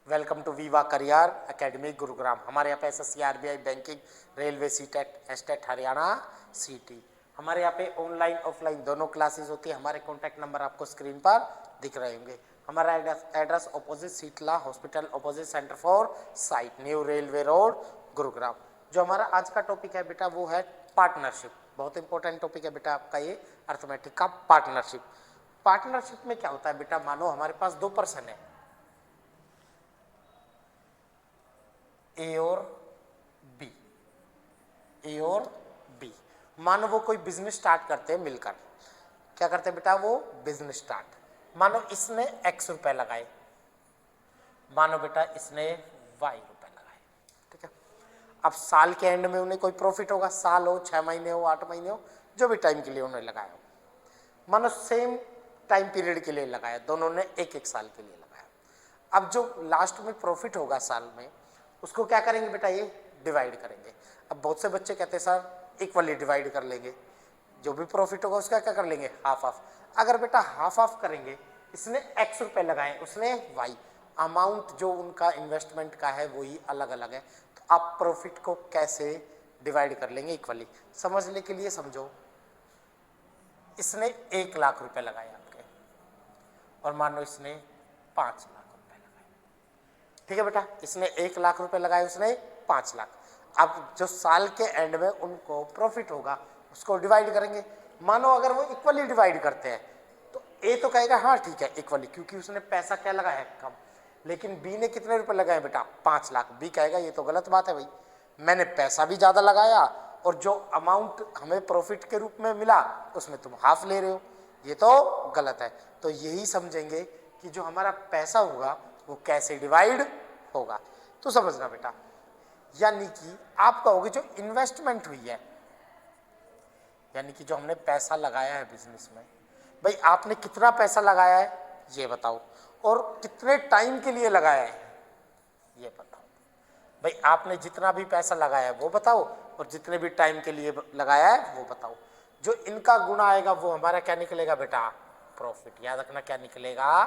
Welcome to Viva Career Academy Gurugram. हमारे यहाँ पे SSC RBI banking railway CTET estate Haryana city हमारे यहाँ पे ऑनलाइन ऑफलाइन दोनों क्लासेस होती है। हमारे कॉन्टैक्ट नंबर आपको स्क्रीन पर दिख रहे होंगे। हमारा address opposite Sheetla hospital opposite centre for sight new railway road Gurugram. जो हमारा आज का टॉपिक है बेटा वो है पार्टनरशिप। बहुत इंपॉर्टेंट टॉपिक है बेटा आपका ये अर्थमेटिक का पार्टनरशिप। पार्टनरशिप में क्या होता है बेटा, मानो हमारे पास दो पर्सन है ए और बी, ए और बी। मानो वो कोई बिजनेस स्टार्ट करते हैं मिलकर। क्या करते हैं बेटा, वो बिजनेस स्टार्ट। मानो इसने x रुपए लगाए, मानो बेटा इसने y रुपए लगाए, ठीक है। अब साल के एंड में उन्हें कोई प्रॉफिट होगा, साल हो 6 महीने हो 8 महीने हो, जो भी टाइम के लिए उन्होंने लगाया हो। मानो सेम टाइम पीरियड के लिए लगाया, दोनों ने एक एक साल के लिए लगाया। अब जो लास्ट में प्रॉफिट होगा साल में, उसको क्या करेंगे बेटा, ये डिवाइड करेंगे। अब बहुत से बच्चे कहते हैं सर इक्वली डिवाइड कर लेंगे, जो भी प्रॉफिट होगा उसका क्या कर लेंगे, हाफ हाफ। अगर बेटा हाफ हाफ करेंगे, इसने x रुपए लगाए उसने y, अमाउंट जो उनका इन्वेस्टमेंट का है वही अलग अलग है, तो आप प्रॉफिट को कैसे डिवाइड कर लेंगे इक्वली। समझने के लिए समझो, इसने 1 लाख रुपए लगाए आपके और मान लो इसने 5 लाख रुपए लगाए, ठीक है बेटा। इसने 1 लाख रुपए लगाए, उसने 5 लाख। अब जो साल के एंड में उनको प्रॉफिट होगा उसको डिवाइड करेंगे। मानो अगर वो इक्वली डिवाइड करते हैं तो ए तो कहेगा हाँ ठीक है इक्वली, क्योंकि उसने पैसा क्या लगाया है, कम। लेकिन बी ने कितने रुपए लगाए बेटा, 5 लाख। बी कहेगा ये तो गलत बात है भाई, मैंने पैसा भी ज़्यादा लगाया और जो अमाउंट हमें प्रॉफिट के रूप में मिला उसमें तुम हाफ ले रहे हो, ये तो गलत है। तो यही समझेंगे कि जो हमारा पैसा होगा वो कैसे डिवाइड होगा। तो समझना बेटा, यानी कि आप कहोगे जो इन्वेस्टमेंट हुई है, यानी कि जो हमने पैसा लगाया है बिजनेस में, भाई आपने कितना पैसा लगाया है ये बताओ, और कितने टाइम के लिए लगाया है ये बताओ। भाई आपने जितना भी पैसा लगाया है वो बताओ और जितने भी टाइम के लिए लगाया है वो बताओ। जो इनका गुणा आएगा वो हमारा क्या निकलेगा बेटा, प्रॉफिट। याद रखना क्या निकलेगा,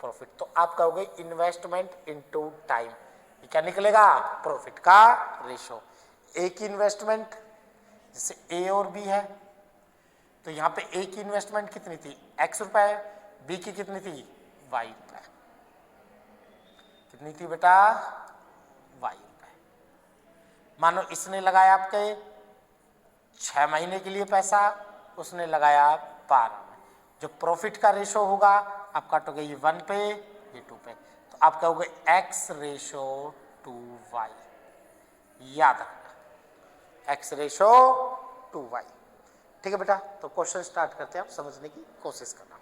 प्रॉफिट। तो आप कहोगे इन्वेस्टमेंट इनटू टाइम, ये क्या निकलेगा, प्रॉफिट का रेशो। ए की इन्वेस्टमेंट जैसे ए और बी है, तो यहाँ पे ए की इन्वेस्टमेंट कितनी थी, x रुपए, बी की कितनी थी, y रुपए। कितनी थी बेटा, y रुपए। मानो इसने लगाया आपके 6 महीने के लिए पैसा, उसने लगाया 12 में। जो प्रॉफिट का रेशो होगा आप काटोगे ये 1 पे ये 2 पे, तो आप कहोगे x रेशो टू y। याद रखना x रेशो टू y, ठीक है बेटा। तो क्वेश्चन स्टार्ट करते हैं, आप समझने की कोशिश करना।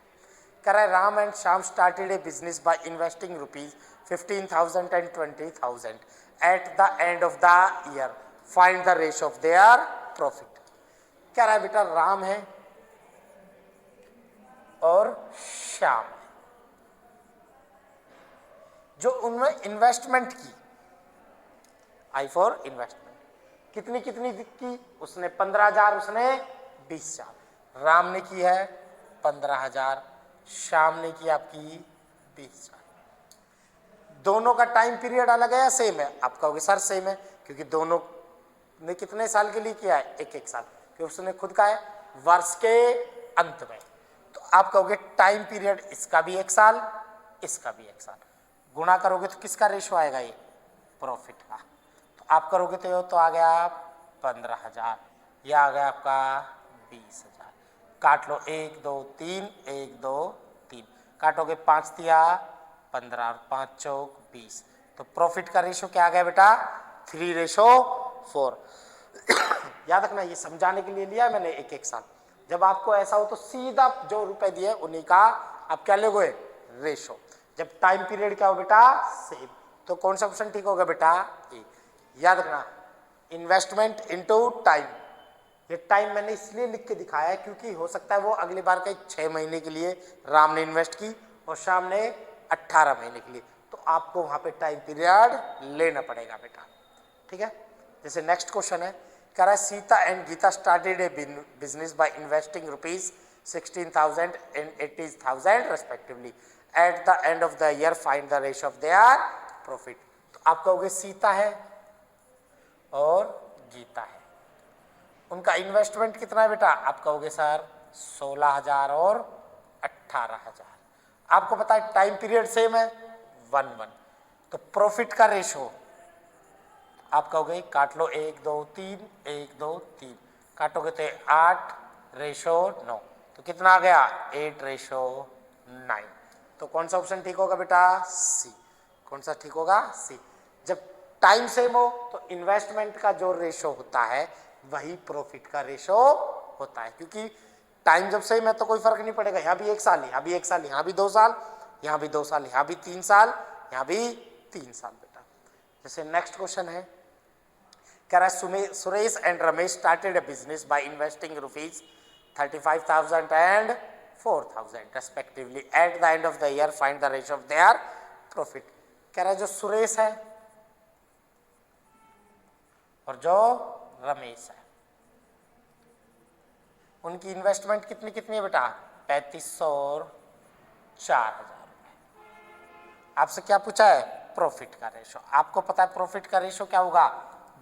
कह रहा है Ram and Shyam started a business by investing ₹15,000 and 20,000 eight the end of the year, find the ratio of their profit. कह रहा है बेटा राम है और श्याम है, जो उन्होंने इन्वेस्टमेंट की, आई फॉर इन्वेस्टमेंट, कितनी कितनी की, उसने 15,000, उसने 20,000। राम ने की है 15,000, श्याम ने की आपकी 20,000। दोनों का टाइम पीरियड अलग है या सेम है, आप कहोगे सर सेम है, क्योंकि दोनों ने कितने साल के लिए किया है, एक एक साल, क्योंकि उसने खुद का है वर्ष के अंत में। तो आप कहोगे टाइम पीरियड इसका भी 1 साल इसका भी 1 साल, गुणा करोगे तो किसका रेशो आएगा, ये प्रॉफिट का। तो आप करोगे तो आ गया 15,000, यह आ गया आपका 20,000। काट लो 1 2 3, 1 2 3, काटोगे 5 तिया 15 और 5 चौक 20। तो प्रॉफिट का रेशो क्या आ गया बेटा, 3:4। याद रखना ये समझाने के लिए लिया मैंने एक एक साल। जब आपको ऐसा हो तो सीधा जो रुपए दिए उन्हीं का आप क्या लोगे, रेशो। जब टाइम पीरियड क्या हो बेटा, सेम, तो कौन सा ऑप्शन ठीक होगा बेटा, ए। याद रखना इन्वेस्टमेंट इनटू टाइम, ये टाइम मैंने इसलिए लिख के दिखाया है क्योंकि हो सकता है वो अगली बार के 6 महीने के लिए राम ने इन्वेस्ट की और श्याम ने 18 महीने के लिए, तो आपको वहां पे टाइम पीरियड लेना पड़ेगा बेटा, ठीक है। जैसे नेक्स्ट क्वेश्चन है, कह रहा है Sita and Gita started a business by investing ₹16,000 and 80,000 respectively, at the end of the year find the ratio of their profit. तो आप कहोगे सीता है और गीता है, उनका इन्वेस्टमेंट कितना है बेटा? आप कहोगे सर 16,000 और 18,000। आपको पता है टाइम पीरियड सेम है 1:1, तो प्रॉफिट का रेशो आप कहोगे काट लो 1 2 3 1 2 3, काटोगे तो 8:9, तो कितना आ गया 8:9। तो कौन सा ऑप्शन ठीक होगा बेटा? सी। कौन सा ठीक होगा? सी। जब टाइम सेम हो तो इन्वेस्टमेंट का जो रेशो होता है वही प्रॉफिट का रेशो होता है, क्योंकि टाइम जब सेम है तो कोई फर्क नहीं पड़ेगा। यहाँ भी 1 साल, यहाँ भी 1 साल, यहाँ भी 2 साल, यहाँ भी 2 साल, यहाँ भी 3 साल, यहाँ भी 3 साल बेटा। जैसे नेक्स्ट क्वेश्चन है, कह रहा है Suresh and Ramesh started a business by investing ₹35,000 and 4,000 respectively. At the end of the year find the ratio of their profit. कह रहा है जो सुरेश है और जो रमेश है उनकी इन्वेस्टमेंट कितनी कितनी है बेटा? 3,500 और 4,000 रुपए। आपसे क्या पूछा है? प्रॉफिट का रेशो। आपको पता है प्रॉफिट का रेशो क्या होगा?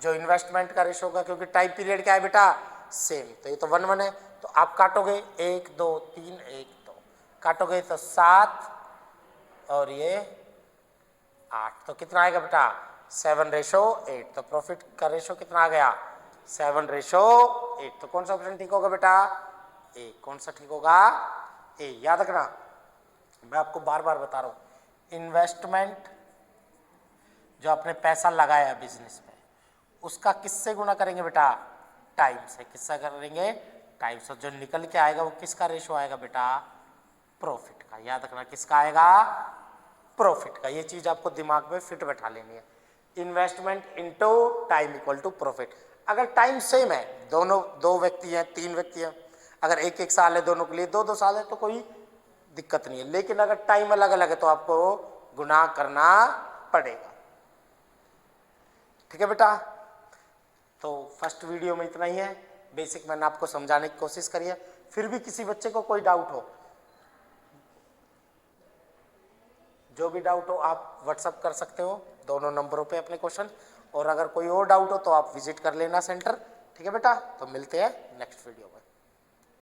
जो इन्वेस्टमेंट का रेशो होगा, क्योंकि टाइम पीरियड क्या है बेटा? सेम। तो ये तो 1:1 है, तो आप काटोगे 1 2 3 1 2, काटोगे तो 7 और ये 8, तो कितना आएगा बेटा? 7:8। तो प्रॉफिट का रेशो कितना आ गया? 7:8। तो कौन सा ऑप्शन ठीक होगा बेटा? ए। कौन सा ठीक होगा? ए। याद रखना, मैं आपको बार बार बता रहा हूं, इन्वेस्टमेंट जो आपने पैसा लगाया बिजनेस में उसका किससे गुणा करेंगे बेटा? टाइम से। किससे करेंगे? टाइम से। जो निकल के आएगा वो किसका रेशो आएगा बेटा? प्रॉफिट का। याद रखना किसका आएगा? प्रॉफिट का। ये चीज आपको दिमाग में फिट बैठा लेनी है। Investment into time equal to profit. अगर टाइम सेम है, दोनों 2 व्यक्ति हैं 3 व्यक्ति हैं, अगर 1-1 साल है दोनों के लिए, 2-2 साल है, तो कोई दिक्कत नहीं है। लेकिन अगर टाइम अलग अलग है तो आपको गुणा करना पड़ेगा। ठीक है बेटा? तो फर्स्ट वीडियो में इतना ही है, बेसिक मैंने आपको समझाने की कोशिश करी है। फिर भी किसी बच्चे को कोई डाउट हो, जो भी डाउट हो आप व्हाट्सअप कर सकते हो दोनों नंबरों पे अपने क्वेश्चन, और अगर कोई और डाउट हो तो आप विजिट कर लेना सेंटर। ठीक है बेटा? तो मिलते हैं नेक्स्ट वीडियो में।